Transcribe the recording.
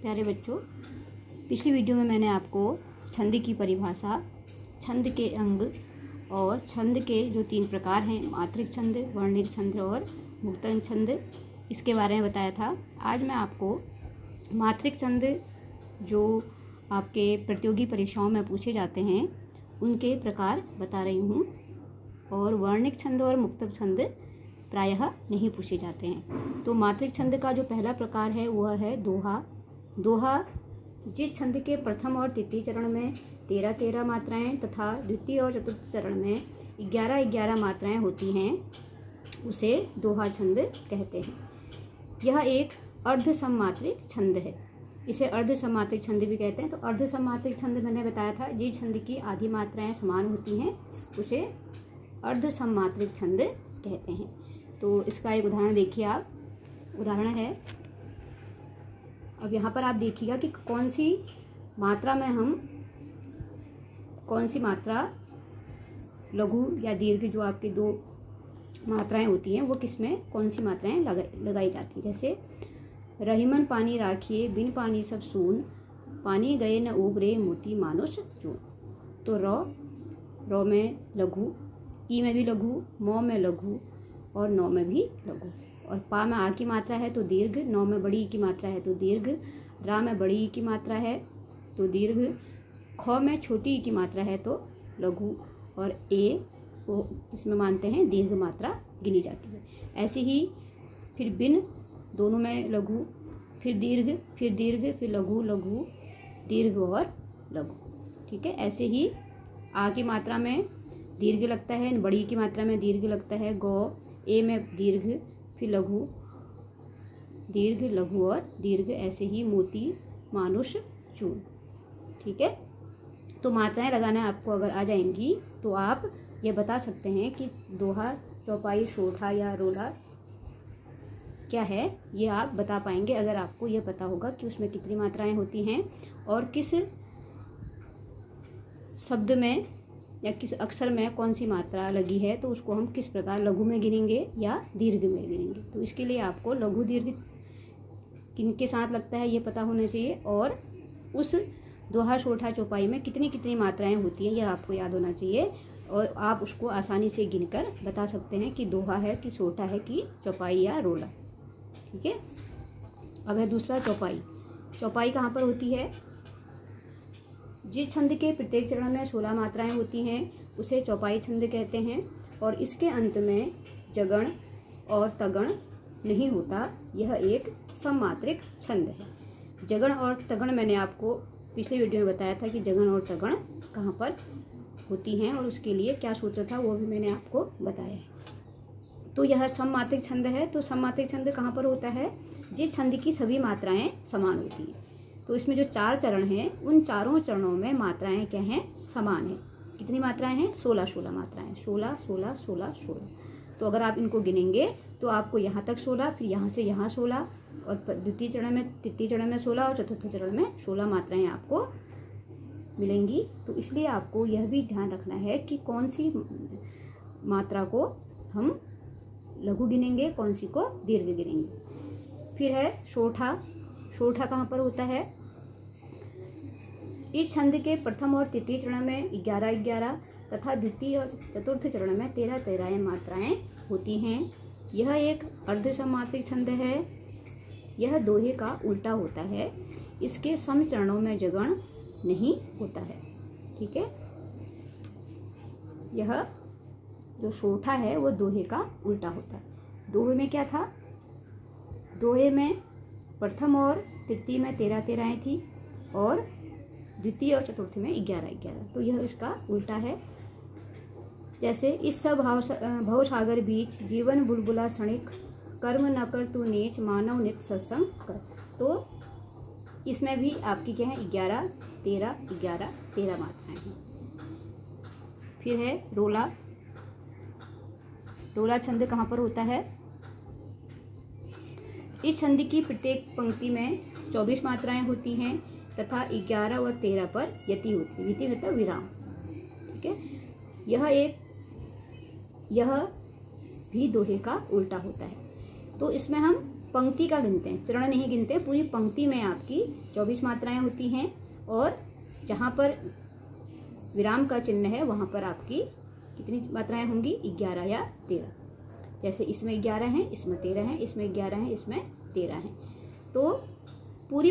प्यारे बच्चों, पिछली वीडियो में मैंने आपको छंद की परिभाषा, छंद के अंग और छंद के जो 3 प्रकार हैं, मात्रिक छंद, वर्णिक छंद और मुक्तक छंद, इसके बारे में बताया था। आज मैं आपको मात्रिक छंद जो आपके प्रतियोगी परीक्षाओं में पूछे जाते हैं उनके प्रकार बता रही हूँ, और वर्णिक छंद और मुक्तक छंद प्रायः नहीं पूछे जाते हैं। तो मात्रिक छंद का जो पहला प्रकार है वह है दोहा। दोहा जिस छंद के प्रथम और तृतीय चरण में 13-13 मात्राएं तथा द्वितीय और चतुर्थ चरण में 11-11 मात्राएं होती हैं उसे दोहा छंद कहते हैं। यह एक अर्ध सममात्रिक छंद है, इसे अर्ध सममात्रिक छंद भी कहते हैं। तो अर्ध सममात्रिक छंद मैंने बताया था, जिस छंद की आधी मात्राएं समान होती हैं उसे अर्ध सममात्रिक छंद कहते हैं। तो इसका एक उदाहरण देखिए आप। उदाहरण है, अब यहाँ पर आप देखिएगा कि कौन सी मात्रा में हम कौन सी मात्रा लघु या दीर्घ, जो आपके 2 मात्राएं होती हैं वो किसमें कौन सी मात्राएं लगाई जाती है। जैसे रहीमन पानी राखिए, बिन पानी सब सून, पानी गए न उबरे, मोती मानुष चून। तो रौ में लघु, ई में भी लघु, मौ में लघु और नौ में भी लघु। और पा में आ की मात्रा है तो दीर्घ, नौ में बड़ी ई की मात्रा है तो दीर्घ, रा में बड़ी ई की मात्रा है तो दीर्घ, ख में छोटी ई की मात्रा है तो लघु, और ए को इसमें मानते हैं दीर्घ मात्रा गिनी जाती है। ऐसे ही फिर बिन, दोनों में लघु, फिर दीर्घ, फिर लघु, लघु, दीर्घ और लघु। ठीक है। ऐसे ही आ की मात्रा में दीर्घ लगता है, बड़ी की मात्रा में दीर्घ लगता है, गौ, ए में दीर्घ, फिर लघु, दीर्घ, लघु और दीर्घ। ऐसे ही मोती, मानुष, चून। ठीक है। तो मात्राएं लगाना आपको अगर आ जाएंगी तो आप ये बता सकते हैं कि दोहा, चौपाई, सोठा या रोला क्या है, ये आप बता पाएंगे अगर आपको ये पता होगा कि उसमें कितनी मात्राएं होती हैं और किस शब्द में या किस अक्षर में कौन सी मात्रा लगी है, तो उसको हम किस प्रकार लघु में गिनेंगे या दीर्घ में गिनेंगे। तो इसके लिए आपको लघु दीर्घ किनके साथ लगता है ये पता होना चाहिए, और उस दोहा, सोठा, चौपाई में कितनी कितनी मात्राएं होती हैं यह आपको याद होना चाहिए, और आप उसको आसानी से गिनकर बता सकते हैं कि दोहा है कि सोठा है कि चौपाई या रोला। ठीक है। अब है दूसरा चौपाई। चौपाई कहाँ पर होती है? जिस छंद के प्रत्येक चरण में 16 मात्राएं होती हैं उसे चौपाई छंद कहते हैं, और इसके अंत में जगण और तगण नहीं होता, यह एक सममात्रिक छंद है। जगण और तगण मैंने आपको पिछले वीडियो में बताया था कि जगण और तगण कहाँ पर होती हैं और उसके लिए क्या सूत्र था वो भी मैंने आपको बताया है। तो यह सममात्रिक छंद है। तो सममात्रिक छंद कहाँ पर होता है? जिस छंद की सभी मात्राएं समान होती हैं। तो इसमें जो 4 चरण हैं उन चारों चरणों में मात्राएं क्या हैं? समान है। कितनी मात्राएं हैं? 16 मात्राएं, 16 16 16 16। तो अगर आप इनको गिनेंगे तो आपको यहाँ तक 16, फिर यहाँ से यहाँ 16, और द्वितीय चरण में, तृतीय चरण में 16 और चतुर्थ चरण में 16 मात्राएं आपको मिलेंगी। तो इसलिए आपको यह भी ध्यान रखना है कि कौन सी मात्रा को हम लघु गिनेंगे, कौन सी को दीर्घ गिनेंगे। फिर है सोठा। सोठा कहाँ पर होता है? इस छंद के प्रथम और तृतीय चरण में 11-11 तथा द्वितीय और चतुर्थ चरण में 13-13 मात्राएं होती हैं। यह एक अर्ध सममात्रिक छंद है। यह दोहे का उल्टा होता है। इसके सम चरणों में जगण नहीं होता है। ठीक है। यह जो सोठा है वो दोहे का उल्टा होता है। दोहे में क्या था? दोहे में प्रथम और तृतीय में 13-13 थी और द्वितीय और चतुर्थ में 11-11। तो यह इसका उल्टा है। जैसे इस सब भव सागर बीच, जीवन बुलबुला क्षणिक, कर्म न कर तू नीच, मानव नित सत्संग कर। तो इसमें भी आपकी क्या है? 11-13 मात्राएं हैं। फिर है रोला। रोला छंद कहाँ पर होता है? इस छंद की प्रत्येक पंक्ति में 24 मात्राएं होती हैं तथा 11 व 13 पर यति होती है। यति मतलब विराम। ठीक है। यह भी दोहे का उल्टा होता है। तो इसमें हम पंक्ति का गिनते हैं, चरण नहीं गिनते, पूरी पंक्ति में आपकी 24 मात्राएं होती हैं और जहाँ पर विराम का चिन्ह है वहाँ पर आपकी कितनी मात्राएं होंगी, 11 या 13। जैसे इसमें 11 हैं, इसमें 13 हैं, इसमें 11 हैं, इसमें 13 हैं। तो पूरी